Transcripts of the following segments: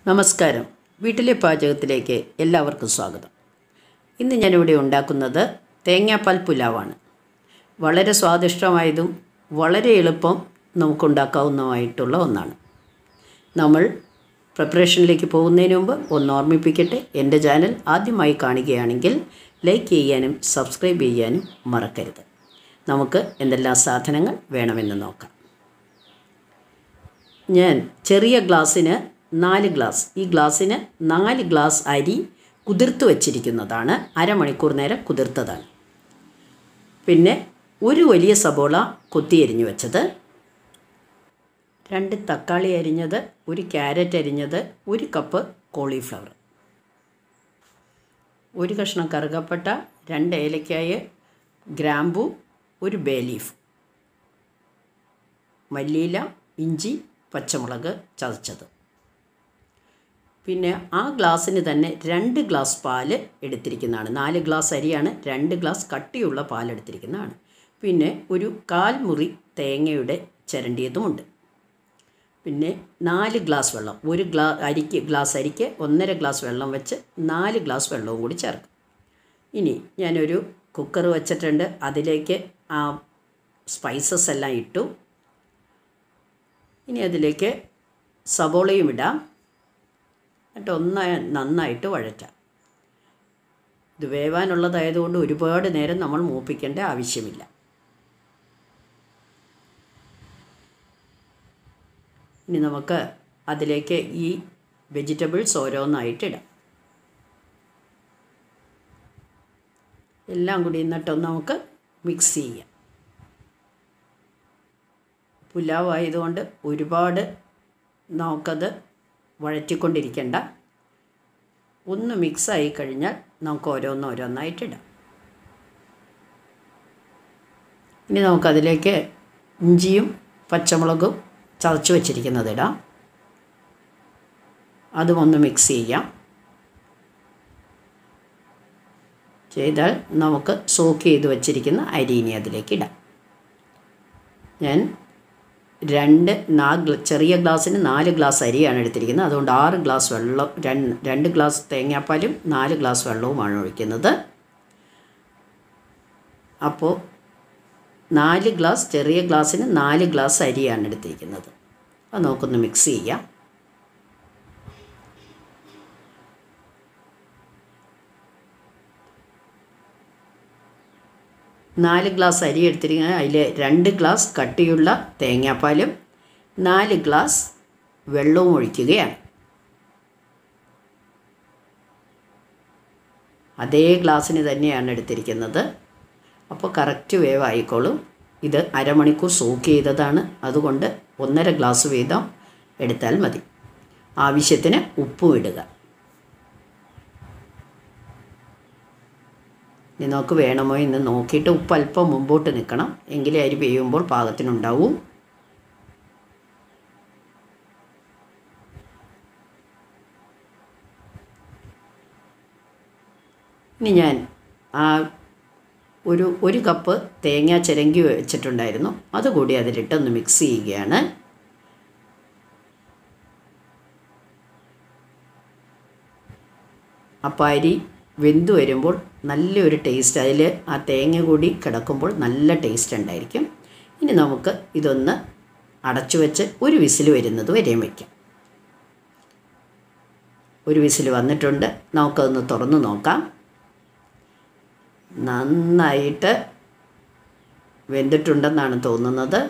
നമസ്കാരം. വീട്ടിലെ പാചകത്തിലേക്ക് എല്ലാവർക്കും സ്വാഗതം. ഇന്ന് ഞാനിവിടെ ഉണ്ടാക്കുന്നത് തേങ്ങാപ്പാൽ പുലാവാണ്. വളരെ സ്വാദിഷ്ടമായതും വളരെ എളുപ്പം നമുക്കുണ്ടാക്കാവുന്നതുമായിട്ടുള്ള ഒന്നാണ്. നമ്മൾ പ്രിപ്പറേഷനിലേക്ക് പോകുന്നതിന് മുമ്പ് ഒന്ന് ഓർമ്മിപ്പിക്കട്ടെ, എൻ്റെ ചാനൽ ആദ്യമായി കാണുകയാണെങ്കിൽ ലൈക്ക് ചെയ്യാനും സബ്സ്ക്രൈബ് ചെയ്യാനും മറക്കരുത്. നമുക്ക് എന്തെല്ലാം സാധനങ്ങൾ വേണമെന്ന് നോക്കാം. ഞാൻ ചെറിയ ഗ്ലാസ്സിന് 4 ഗ്ലാസ്, ഈ ഗ്ലാസ്സിന് 4 ഗ്ലാസ് അരി കുതിർത്ത് വച്ചിരിക്കുന്നതാണ്. അരമണിക്കൂർ നേരം കുതിർത്തതാണ്. പിന്നെ ഒരു വലിയ സബോള കൊത്തിയരിഞ്ഞു വെച്ചത്, 2 തക്കാളി അരിഞ്ഞത്, 1 ക്യാരറ്റ് അരിഞ്ഞത്, 1 കപ്പ് കോളിഫ്ലവർ, 1 കഷ്ണം കറുകപ്പട്ട, 2 ഏലക്കായ, ഗ്രാമ്പു, 1 ബേ ലീഫ്, മല്ലിയില, ഇഞ്ചി, പച്ചമുളക് ചതച്ചത്. പിന്നെ ആ ഗ്ലാസ്സിന് തന്നെ 2 ഗ്ലാസ് പാല് എടുത്തിരിക്കുന്നതാണ്. 4 ഗ്ലാസ് അരിയാണ്, 2 ഗ്ലാസ് കട്ടിയുള്ള പാലെടുത്തിരിക്കുന്നതാണ്. പിന്നെ ഒരു 1/4 മുറി തേങ്ങയുടെ ചിരണ്ടിയതുമുണ്ട്. പിന്നെ 4 ഗ്ലാസ് വെള്ളം, ഒരു ഗ്ലാസ് അരിക്ക് 1.5 ഗ്ലാസ് വെള്ളം വെച്ച് 4 ഗ്ലാസ് വെള്ളവും കൂടി ചേർക്കും. ഇനി ഞാനൊരു കുക്കർ വെച്ചിട്ടുണ്ട്. അതിലേക്ക് ആ സ്പൈസസ് എല്ലാം ഇട്ടു. ഇനി അതിലേക്ക് സബോളയും ഇടാം. എന്നിട്ട് നന്നായിട്ട് വഴറ്റാം. ഇത് വേവാനുള്ളതായതുകൊണ്ട് ഒരുപാട് നേരം നമ്മൾ മൂപ്പിക്കേണ്ട ആവശ്യമില്ല. ഇനി നമുക്ക് അതിലേക്ക് ഈ വെജിറ്റബിൾസ് ഓരോന്നായിട്ടിടാം. എല്ലാം കൂടി എന്നിട്ടൊന്ന് നമുക്ക് മിക്സ് ചെയ്യാം. പുലാവ് ആയതുകൊണ്ട് ഒരുപാട് നമുക്കത് വഴറ്റിക്കൊണ്ടിരിക്കേണ്ട. ഒന്ന് മിക്സായി കഴിഞ്ഞാൽ നമുക്ക് ഓരോന്നായിട്ടിടാം. ഇനി നമുക്കതിലേക്ക് ഇഞ്ചിയും പച്ചമുളകും ചതച്ച് വച്ചിരിക്കുന്നതിടാം. അതും ഒന്ന് മിക്സ് ചെയ്യാം. ചെയ്താൽ നമുക്ക് സോക്ക് ചെയ്ത് വച്ചിരിക്കുന്ന അരിയിനെ അതിലേക്ക് ഇടാം. ഞാൻ ചെറിയ ഗ്ലാസ്സിന് 4 ഗ്ലാസ് അരിയാണ് എടുത്തിരിക്കുന്നത്. അതുകൊണ്ട് 6 ഗ്ലാസ് വെള്ളം, 2 ഗ്ലാസ് തേങ്ങാപ്പാലും 4 ഗ്ലാസ് വെള്ളവുമാണ് ഒഴിക്കുന്നത്. അപ്പോൾ 4 ഗ്ലാസ്, ചെറിയ ഗ്ലാസ്സിന് 4 ഗ്ലാസ് അരിയാണ് എടുത്തിരിക്കുന്നത്. അത് നമുക്കൊന്ന് മിക്സ് ചെയ്യാം. നാല് ഗ്ലാസ് അരി എടുത്തിരിക്കുന്നത്, അതിൽ 2 ഗ്ലാസ് കട്ടിയുള്ള തേങ്ങാപ്പാലും 4 ഗ്ലാസ് വെള്ളവും ഒഴിക്കുകയാണ്. അതേ ഗ്ലാസ്സിന് തന്നെയാണ് എടുത്തിരിക്കുന്നത്. അപ്പോൾ കറക്റ്റ് വേവായിക്കോളും. ഇത് അരമണിക്കൂർ സോക്ക് ചെയ്തതാണ്. അതുകൊണ്ട് 1.5 ഗ്ലാസ് വീതം എടുത്താൽ മതി. ആവശ്യത്തിന് ഉപ്പും ഇടുക. ഇനി നമുക്ക് വേണമോ എന്ന് നോക്കിയിട്ട് ഉപ്പ് അല്പം മുമ്പോട്ട് നിൽക്കണം, എങ്കിലേ അരി വേവുമ്പോൾ പാകത്തിനുണ്ടാവും. ഇനി ഞാൻ ഒരു കപ്പ് തേങ്ങ ചിരങ്കി വെച്ചിട്ടുണ്ടായിരുന്നു, അതുകൂടി അതിലിട്ടൊന്ന് മിക്സ് ചെയ്യുകയാണ്. അപ്പോൾ അരി വെന്ത് വരുമ്പോൾ നല്ലൊരു ടേസ്റ്റ്, അതിൽ ആ തേങ്ങ കൂടി കിടക്കുമ്പോൾ നല്ല ടേസ്റ്റ് ഉണ്ടായിരിക്കും. ഇനി നമുക്ക് ഇതൊന്ന് അടച്ചു വെച്ച് ഒരു വിസിൽ വരുന്നത് വരെയും വയ്ക്കാം. ഒരു വിസിൽ വന്നിട്ടുണ്ട്. നമുക്കതൊന്ന് തുറന്ന് നോക്കാം. നന്നായിട്ട് വെന്തിട്ടുണ്ടെന്നാണ് തോന്നുന്നത്.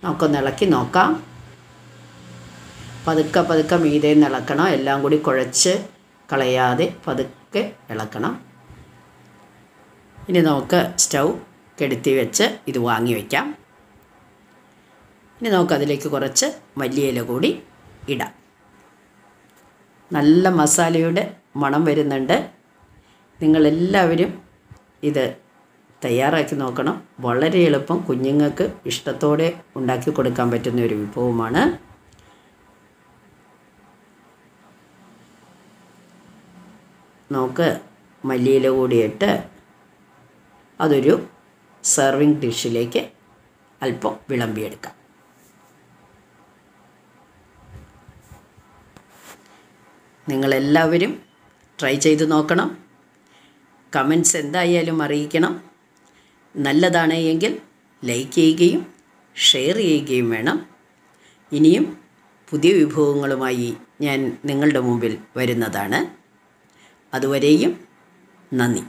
നമുക്കൊന്ന് ഇളക്കി നോക്കാം. പതുക്കെ മീതെ ഇളക്കണം. എല്ലാം കൂടി കുഴച്ച് കളയാതെ പതുക്കെ ഇളക്കണം. ഇനി നമുക്ക് സ്റ്റൗ കെടുത്തി വെച്ച് ഇത് വാങ്ങി വയ്ക്കാം. ഇനി നമുക്കതിലേക്ക് കുറച്ച് മല്ലിയില കൂടി ഇടാം. നല്ല മസാലയുടെ മണം വരുന്നുണ്ട്. നിങ്ങളെല്ലാവരും ഇത് തയ്യാറാക്കി നോക്കണം. വളരെ എളുപ്പം, കുഞ്ഞുങ്ങൾക്ക് ഇഷ്ടത്തോടെ ഉണ്ടാക്കി കൊടുക്കാൻ പറ്റുന്ന ഒരു വിഭവമാണ്. നമുക്ക് മല്ലിയില കൂടിയിട്ട് അതൊരു സെർവിങ് ഡിഷിലേക്ക് അല്പം വിളമ്പിയെടുക്കാം. നിങ്ങളെല്ലാവരും ട്രൈ ചെയ്ത് നോക്കണം. കമൻറ്റ്സ് എന്തായാലും അറിയിക്കണം. നല്ലതാണ് എങ്കിൽ ലൈക്ക് ചെയ്യുകയും ഷെയർ ചെയ്യുകയും വേണം. ഇനിയും പുതിയ വിഭവങ്ങളുമായി ഞാൻ നിങ്ങളുടെ മുമ്പിൽ വരുന്നതാണ്. അതുവരെയും നന്ദി.